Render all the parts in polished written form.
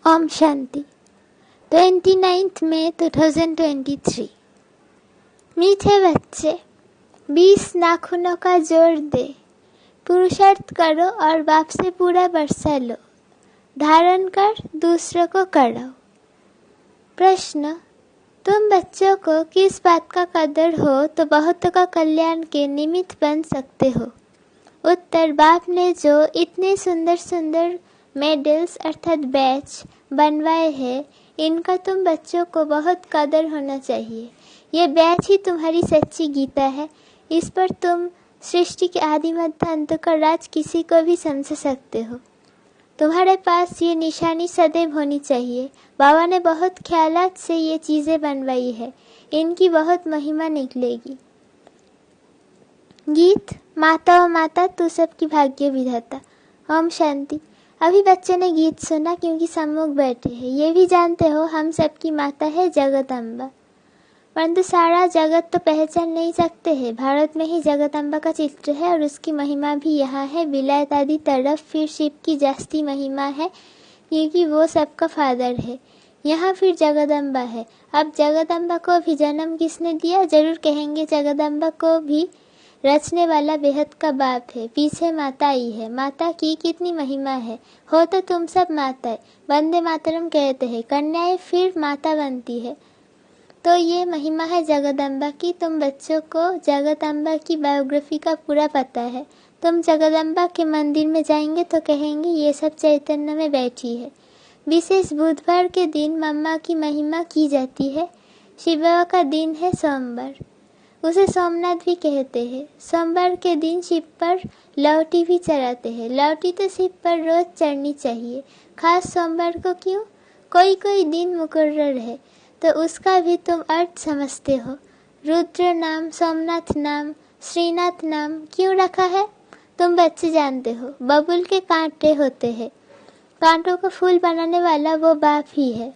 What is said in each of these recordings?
ओम शांति 29 मई 2023। मीठे बच्चे, 20 नाखूनों का जोड़ दे, पुरुषार्थ करो और बाप से पूरा बरसा लो, धारण कर दूसरों को कराओ। प्रश्न, तुम बच्चों को किस बात का कदर हो तो बहुतों का कल्याण के निमित्त बन सकते हो। उत्तर, बाप ने जो इतने सुंदर सुंदर मेडल्स अर्थात बैच बनवाए हैं, इनका तुम बच्चों को बहुत कदर होना चाहिए। ये बैच ही तुम्हारी सच्ची गीता है। इस पर तुम सृष्टि के आदि मध्य अंत का राज किसी को भी समझ सकते हो। तुम्हारे पास ये निशानी सदैव होनी चाहिए। बाबा ने बहुत ख्यालात से ये चीज़ें बनवाई है, इनकी बहुत महिमा निकलेगी। गीत, माता ओ माता तू सबकी भाग्य विधाता। ओम शांति। अभी बच्चे ने गीत सुना क्योंकि सम्मुख बैठे हैं। ये भी जानते हो हम सबकी माता है जगदम्बा, परंतु सारा जगत तो पहचान नहीं सकते हैं। भारत में ही जगदम्बा का चित्र है और उसकी महिमा भी यहाँ है। विलायत आदि तरफ फिर शिव की जास्ती महिमा है क्योंकि वो सबका फादर है। यहाँ फिर जगदम्बा है। अब जगदम्बा को भी जन्म किसने दिया? जरूर कहेंगे जगदम्बा को भी रचने वाला बेहद का बाप है। पीछे माता आई है। माता की कितनी महिमा है। हो तो तुम सब माताएं। वंदे मातरम कहते हैं, कन्याएं फिर माता बनती है। तो ये महिमा है जगदम्बा की। तुम बच्चों को जगदम्बा की बायोग्राफी का पूरा पता है। तुम जगदम्बा के मंदिर में जाएंगे तो कहेंगे ये सब चैतन्य में बैठी है। विशेष बुधवार के दिन मम्मा की महिमा की जाती है। शिव बाबा का दिन है सोमवार, उसे सोमनाथ भी कहते हैं। सोमवार के दिन शिव पर लौटी भी चढ़ाते हैं। लौटी तो शिव पर रोज चढ़नी चाहिए। खास सोमवार को क्यों? कोई कोई दिन मुकर्रर है तो उसका भी तुम अर्थ समझते हो। रुद्र नाम, सोमनाथ नाम, श्रीनाथ नाम क्यों रखा है? तुम बच्चे जानते हो। बबुल के कांटे होते हैं, कांटों को फूल बनाने वाला वो बाप ही है।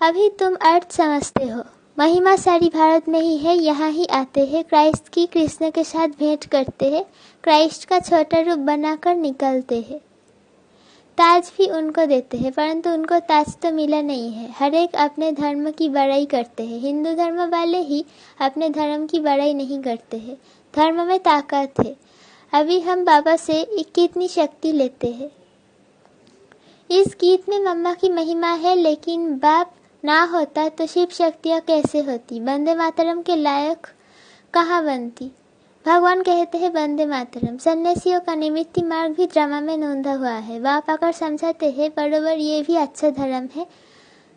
अभी तुम अर्थ समझते हो। महिमा सारी भारत में ही है। यहाँ ही आते हैं, क्राइस्ट की कृष्ण के साथ भेंट करते हैं, क्राइस्ट का छोटा रूप बनाकर निकलते हैं। ताज भी उनको देते हैं, परंतु उनको ताज तो मिला नहीं है। हर एक अपने धर्म की बड़ाई करते हैं। हिंदू धर्म वाले ही अपने धर्म की बड़ाई नहीं करते हैं। धर्म में ताकत है। अभी हम बाबा से कितनी शक्ति लेते हैं। इस गीत में मम्मा की महिमा है, लेकिन बाप ना होता तो शिव शक्तियाँ कैसे होती? वंदे मातरम के लायक कहाँ बनती? भगवान कहते हैं वंदे मातरम। सन्यासियों का निमित्ती मार्ग भी ड्रामा में नोंधा हुआ है। बाप आकर समझाते हैं बरोबर ये भी अच्छा धर्म है।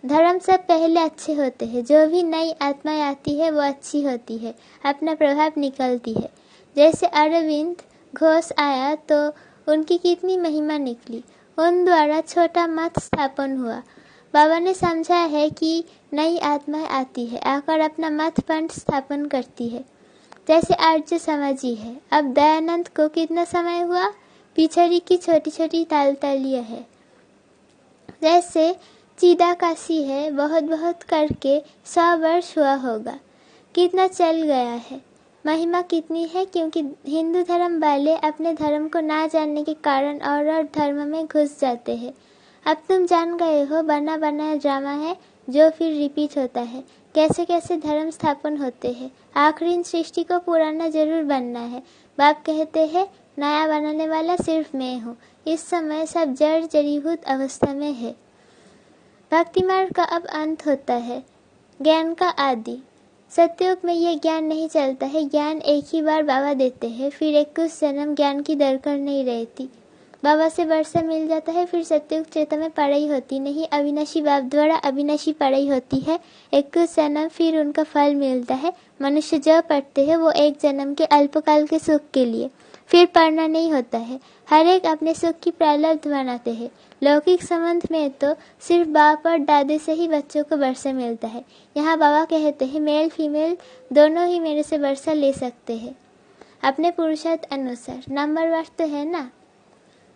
धर्म सब पहले अच्छे होते हैं। जो भी नई आत्माएं आती है वो अच्छी होती है, अपना प्रभाव निकलती है। जैसे अरविंद घोष आया तो उनकी कितनी महिमा निकली। उन द्वारा छोटा मठ स्थापन हुआ। बाबा ने समझा है कि नई आत्माएं आती है, आकर अपना मठ पंथ स्थापन करती है। जैसे आर्य समाजी है। अब दयानंद को कितना समय हुआ? पिछड़ी की छोटी छोटी तालतालियाँ है। जैसे चिदाकाशी है, बहुत बहुत करके 100 वर्ष हुआ होगा। कितना चल गया है। महिमा कितनी है, क्योंकि हिंदू धर्म वाले अपने धर्म को ना जानने के कारण और धर्म में घुस जाते हैं। अब तुम जान गए हो, बना बनाया ड्रामा है जो फिर रिपीट होता है। कैसे कैसे धर्म स्थापन होते हैं। आखिरी सृष्टि को पुराना जरूर बनना है। बाप कहते हैं नया बनाने वाला सिर्फ मैं हूँ। इस समय सब जड़ जड़ीभूत अवस्था में है। भक्ति मार्ग का अब अंत होता है, ज्ञान का आदि। सतयुग में ये ज्ञान नहीं चलता है। ज्ञान एक ही बार बाबा देते हैं, फिर 21 जन्म ज्ञान की दरकार नहीं रहती। बाबा से वर्षा मिल जाता है, फिर सतयुग त्रेता में पढ़ाई होती नहीं। अविनाशी बाप द्वारा अविनाशी पढ़ाई होती है। 21 जन्म फिर उनका फल मिलता है। मनुष्य जो पढ़ते हैं वो एक जन्म के अल्पकाल के सुख के लिए, फिर पढ़ना नहीं होता है। हर एक अपने सुख की प्रारब्ध बनाते हैं। लौकिक संबंध में तो सिर्फ बाप और दादे से ही बच्चों को वर्षा मिलता है। यहाँ बाबा कहते हैं मेल फीमेल दोनों ही मेरे से वर्षा ले सकते हैं अपने पुरुषार्थ अनुसार। नंबरवार तो है ना।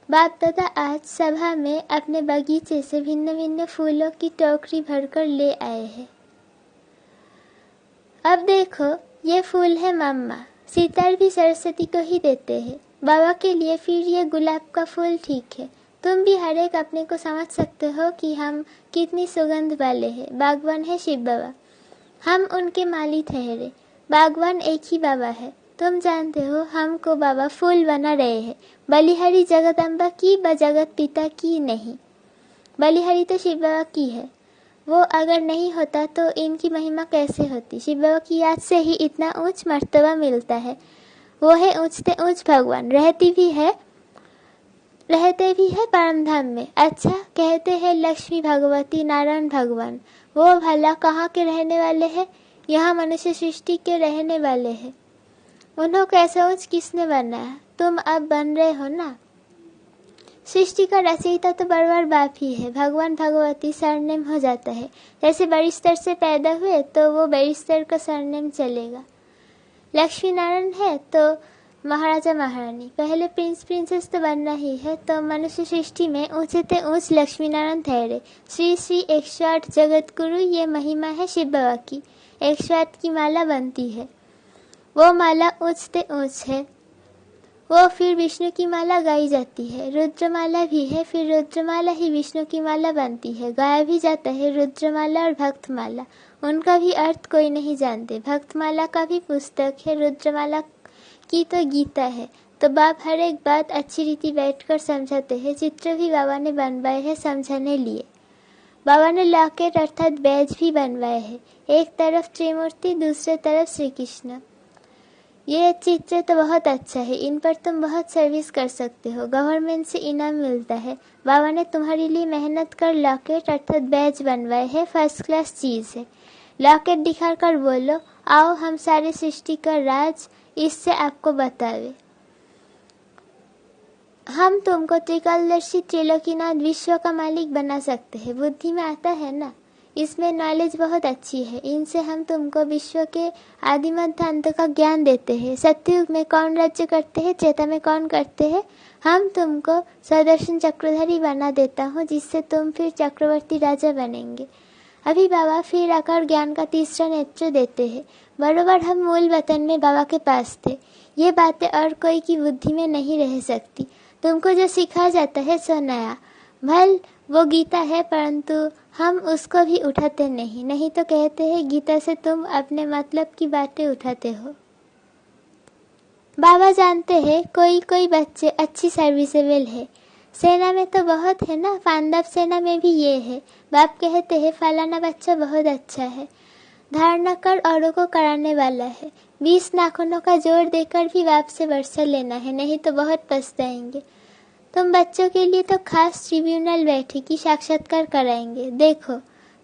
बाप दादा आज सभा में अपने बगीचे से भिन्न भिन्न फूलों की टोकरी भरकर ले आए हैं। अब देखो ये फूल है मम्मा। सितार भी सरस्वती को ही देते हैं। बाबा के लिए फिर ये गुलाब का फूल ठीक है। तुम भी हर एक अपने को समझ सकते हो कि हम कितनी सुगंध वाले हैं। बागवान है शिव बाबा, हम उनके माली ठहरे। बागवान एक ही बाबा है। तुम जानते हो हमको बाबा फूल बना रहे हैं। बलिहारी जगदम्बा की व जगत पिता की नहीं। बलिहारी तो शिव बाबा की है। वो अगर नहीं होता तो इनकी महिमा कैसे होती। शिव बाबा की याद से ही इतना ऊंच मर्तबा मिलता है। वो है ऊंचते ऊंच भगवान, रहते भी है परम धाम में। अच्छा, कहते हैं लक्ष्मी भगवती नारायण भगवान, वो भला कहाँ के रहने वाले हैं? यहाँ मनुष्य सृष्टि के रहने वाले हैं। उन्हों को ऐसा ऊंच किसने बनाया? तुम अब बन रहे हो ना। सृष्टि का रचयिता तो बरबर बाप ही है। भगवान भगवती सरनेम हो जाता है। जैसे बैरिस्टर से पैदा हुए तो वो बैरिस्टर का सरनेम चलेगा। लक्ष्मी नारायण है तो महाराजा महारानी, पहले प्रिंस प्रिंसेस तो बनना ही है। तो मनुष्य सृष्टि में ऊंचे ते ऊंच लक्ष्मी नारायण ठहरे। श्री श्री 108 जगत गुरु, ये महिमा है शिव बाबा की। 108 की माला बनती है। वो माला ऊंचते ऊंच है। वो फिर विष्णु की माला गाई जाती है। रुद्रमाला भी है, फिर रुद्रमाला ही विष्णु की माला बनती है। गाया भी जाता है रुद्रमाला और भक्तमाला। उनका भी अर्थ कोई नहीं जानते। भक्तमाला का भी पुस्तक है, रुद्रमाला की तो गीता है। तो बाप हर एक बात अच्छी रीति बैठकर समझाते हैं। चित्र भी बाबा ने बनवाए हैं समझाने लिए। बाबा ने लॉकेट अर्थात बैज भी बनवाए हैं। एक तरफ त्रिमूर्ति, दूसरे तरफ श्री कृष्ण। ये चित्र तो बहुत अच्छा है। इन पर तुम बहुत सर्विस कर सकते हो। गवर्नमेंट से इनाम मिलता है। बाबा ने तुम्हारे लिए मेहनत कर लॉकेट अर्थात बैज बनवाए हैं। फर्स्ट क्लास चीज है। लॉकेट दिखाकर बोलो, आओ हम सारे सृष्टि का राज इससे आपको बतावे। हम तुमको त्रिकालदर्शी त्रिलोकीनाथ विश्व का मालिक बना सकते हैं। बुद्धि में आता है ना। इसमें नॉलेज बहुत अच्छी है। इनसे हम तुमको विश्व के आदि मध्य अंत का ज्ञान देते हैं। सत्ययुग में कौन राज्य करते हैं, त्रेता में कौन करते हैं। हम तुमको सदर्शन चक्रधारी बना देता हूँ, जिससे तुम फिर चक्रवर्ती राजा बनेंगे। अभी बाबा फिर आकर ज्ञान का तीसरा नेत्र देते हैं। बरोबर हम मूल वतन में बाबा के पास थे। ये बातें और कोई की बुद्धि में नहीं रह सकती। तुमको जो सिखाया जाता है सो नया भल वो गीता है, परंतु हम उसको भी उठाते नहीं तो कहते हैं गीता से तुम अपने मतलब की बातें उठाते हो। बाबा जानते हैं कोई कोई बच्चे अच्छी सर्विसेबल है। सेना में तो बहुत है ना, पांडव सेना में भी ये है। बाप कहते हैं फलाना बच्चा बहुत अच्छा है, धारणा कर औरों को कराने वाला है। 20 नाखूनों का जोड़ देकर भी बाप से वर्षा लेना है, नहीं तो बहुत पछताएंगे। तुम बच्चों के लिए तो खास ट्रिब्यूनल बैठेगी, साक्षात्कार कराएंगे। देखो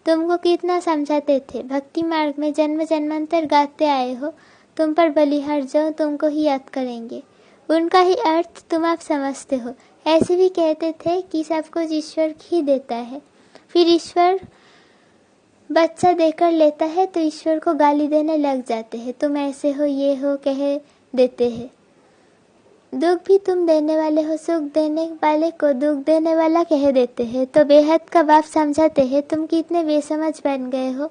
तुमको कितना समझाते थे। भक्ति मार्ग में जन्म जन्मांतर गाते आए हो। तुम पर बलिहार जाओ, तुमको ही याद करेंगे। उनका ही अर्थ तुम आप समझते हो। ऐसे भी कहते थे कि सब कुछ ईश्वर ही देता है। फिर ईश्वर बच्चा देकर लेता है तो ईश्वर को गाली देने लग जाते हैं। तुम ऐसे हो, ये हो कह देते हैं। दुख भी तुम देने वाले हो, सुख देने वाले को दुख देने वाला कह देते हैं। तो बेहद का बाप समझाते हैं तुम कितने बेसमझ बन गए हो।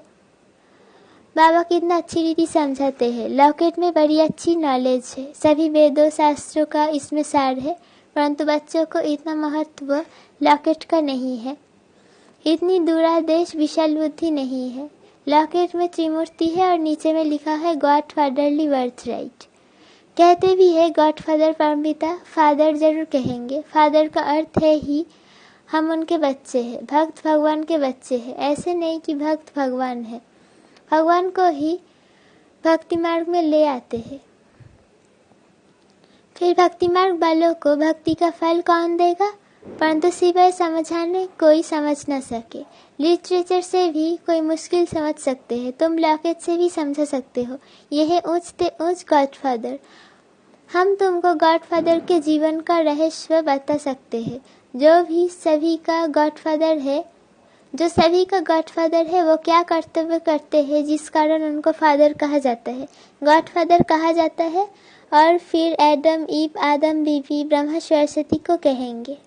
बाबा कितना अच्छी रीति समझाते हैं। लॉकेट में बड़ी अच्छी नॉलेज है। सभी वेदों शास्त्रों का इसमें सार है, परंतु बच्चों को इतना महत्व लॉकेट का नहीं है। इतनी दूरादेश विशाल बुद्धि नहीं है। लॉकेट में त्रिमूर्ति है और नीचे में लिखा है गॉड फादरली बर्थ राइट। कहते भी है गॉड फादर परमपिता, फादर जरूर कहेंगे। फादर का अर्थ है ही हम उनके बच्चे हैं, भक्त भगवान के बच्चे हैं। ऐसे नहीं कि भक्त भगवान है, भगवान को ही भक्ति मार्ग में ले आते हैं। फिर भक्ति मार्ग वालों को भक्ति का फल कौन देगा? परंतु सिवाय समझाने कोई समझ न सके। लिटरेचर से भी कोई मुश्किल समझ सकते हैं, तुम लॉकेट से भी समझा सकते हो। यह है ऊंचते ऊंच गॉडफादर। हम तुमको गॉडफादर के जीवन का रहस्य बता सकते हैं। जो सभी का गॉडफादर है वो क्या कर्तव्य करते हैं जिस कारण उनको फादर कहा जाता है, गॉडफादर कहा जाता है। और फिर एडम ईव, आदम बीवी, ब्रह्मा सरस्वती को कहेंगे।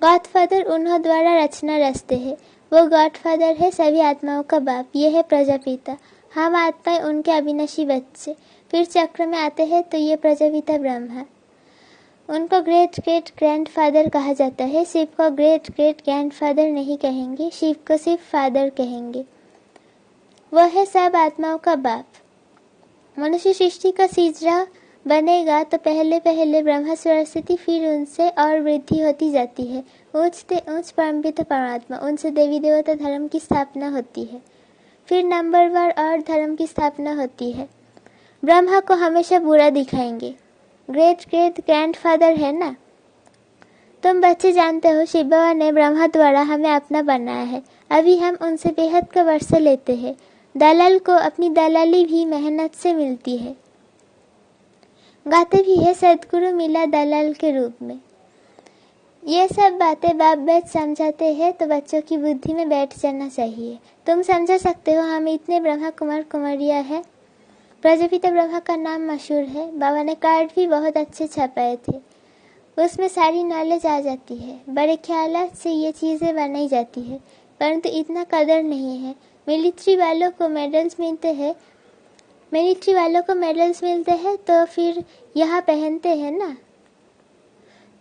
गॉडफादर उन्हों द्वारा रचना रचते हैं। वो गॉडफादर है सभी आत्माओं का बाप। ये है प्रजापिता। हम आत्माएं उनके अविनाशी बच्चे। फिर चक्र में आते हैं तो ये प्रजापिता ब्रह्मा। उनको ग्रेट ग्रेट ग्रैंडफादर कहा जाता है। शिव को ग्रेट ग्रेट ग्रैंडफादर नहीं कहेंगे, शिव को सिर्फ फादर कहेंगे। वह है सब आत्माओं का बाप। मनुष्य सृष्टि का सिजरा बनेगा तो पहले पहले ब्रह्मा सरस्वती, फिर उनसे और वृद्धि होती जाती है। ऊंच से ऊंच परमपिता परमात्मा, उनसे देवी देवता धर्म की स्थापना होती है। फिर नंबरवार और धर्म की स्थापना होती है। ब्रह्मा को हमेशा बुरा दिखाएंगे। ग्रेट ग्रेट ग्रैंडफादर है ना। तुम बच्चे जानते हो शिव बाबा ने ब्रह्मा द्वारा हमें अपना बनाया है। अभी हम उनसे बेहद का वर्षा लेते हैं। दलाल को अपनी दलाली भी मेहनत से मिलती है। गाते भी है सदगुरु मिला दलाल के रूप में। ये सब बातें बाप बैठ समझाते हैं तो बच्चों की बुद्धि में बैठ जाना चाहिए। तुम समझा सकते हो हम इतने ब्रह्मा कुमार कुमारिया है। प्रजापिता ब्रह्मा का नाम मशहूर है। बाबा ने कार्ड भी बहुत अच्छे छपाए थे, उसमें सारी नॉलेज आ जाती है। बड़े ख्यालात से ये चीज़ें बनाई जाती है, परंतु इतना कदर नहीं है। मिलिट्री वालों को मेडल्स मिलते हैं तो फिर यहाँ पहनते हैं ना।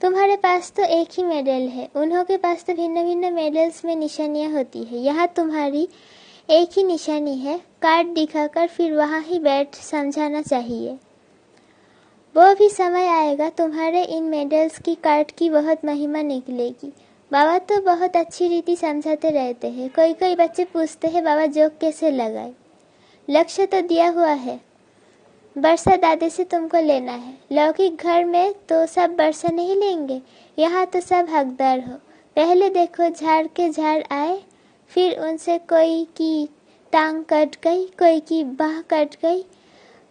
तुम्हारे पास तो एक ही मेडल है, उन्हों के पास तो भिन्न भिन्न मेडल्स में निशानियाँ होती है। यहाँ तुम्हारी एक ही निशानी है। कार्ड दिखाकर फिर वहाँ ही बैठ समझाना चाहिए। वो भी समय आएगा तुम्हारे इन मेडल्स की कार्ड की बहुत महिमा निकलेगी। बाबा तो बहुत अच्छी रीति समझाते रहते हैं। कोई कोई बच्चे पूछते हैं बाबा जोक कैसे लगाए। लक्ष्य तो दिया हुआ है, वर्षा दादे से तुमको लेना है। लौकिक घर में तो सब वर्षा नहीं लेंगे, यहाँ तो सब हकदार हो। पहले देखो झाड़ के झाड़ आए, फिर उनसे कोई की टांग कट गई, कोई की बाह कट गई,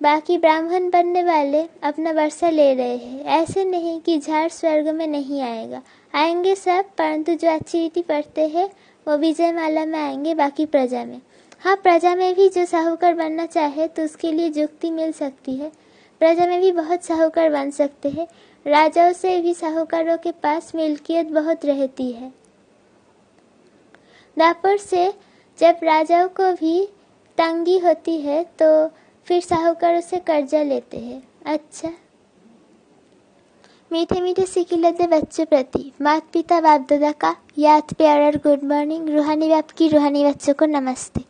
बाकी ब्राह्मण बनने वाले अपना वर्षा ले रहे हैं। ऐसे नहीं कि झाड़ स्वर्ग में नहीं आएगा, आएंगे सब, परंतु जो अच्छी रीति पढ़ते हैं वो विजय माला में आएंगे, बाकी प्रजा में। हाँ, प्रजा में भी जो साहूकार बनना चाहे तो उसके लिए जुक्ति मिल सकती है। प्रजा में भी बहुत साहूकार बन सकते हैं। राजाओं से भी साहूकारों के पास मिल्कियत बहुत रहती है। दापर से जब राजाओं को भी तंगी होती है तो फिर साहूकारों से कर्जा लेते हैं। अच्छा, मीठे मीठे सिकिलते बच्चों प्रति माता पिता बाप दादा का याद प्यार और गुड मॉर्निंग। रूहानी बाप की रूहानी बच्चों को नमस्ते।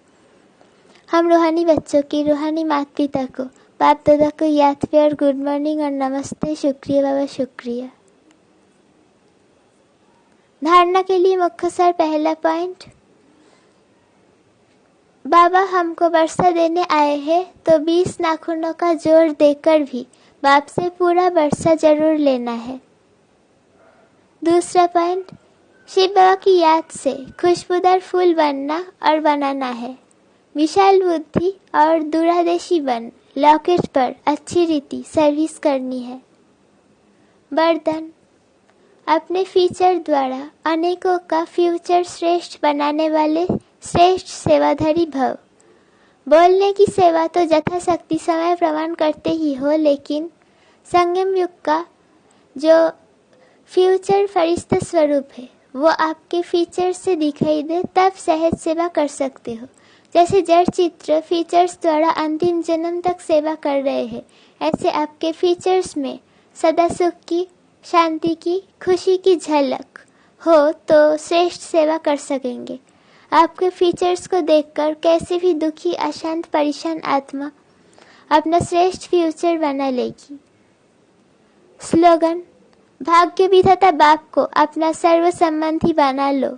हम रूहानी बच्चों की रूहानी माता पिता को बाप दादा को याद प्यार गुड मॉर्निंग और नमस्ते। शुक्रिया बाबा, शुक्रिया। धारणा के लिए मुख्य सार पहला पॉइंट, बाबा हमको वर्षा देने आए हैं तो 20 नाखूनों का जोर देकर भी बाप से पूरा वर्षा जरूर लेना है। दूसरा पॉइंट, शिव बाबा की याद से खुशबूदार फूल बनना और बनाना है। विशाल बुद्धि और दूरादेशी बन लॉकेट पर अच्छी रीति सर्विस करनी है। वरदान, अपने फीचर द्वारा अनेकों का फ्यूचर श्रेष्ठ बनाने वाले श्रेष्ठ सेवाधारी भव। बोलने की सेवा तो यथाशक्ति समय प्रमाण करते ही हो, लेकिन संगम युग का जो फ्यूचर फरिश्ता स्वरूप है वो आपके फीचर से दिखाई दे, तब सहज सेवा कर सकते हो। जैसे जड़ चित्र फीचर्स द्वारा अंतिम जन्म तक सेवा कर रहे हैं, ऐसे आपके फीचर्स में सदा सुख की, शांति की, खुशी की झलक हो तो श्रेष्ठ सेवा कर सकेंगे। आपके फीचर्स को देखकर कैसे भी दुखी, अशांत, परेशान आत्मा अपना श्रेष्ठ फ्यूचर बना लेगी। स्लोगन, भाग्य विधाता बाप को अपना सर्व संबंधी बना लो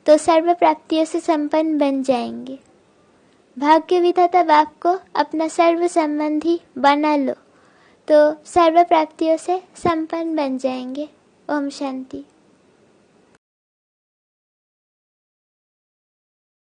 तो सर्व प्राप्तियों से संपन्न बन जाएंगे। भाग्य विधाता बाप को अपना सर्व संबंधी बना लो तो सर्व प्राप्तियों से संपन्न बन जाएंगे। ओम शांति।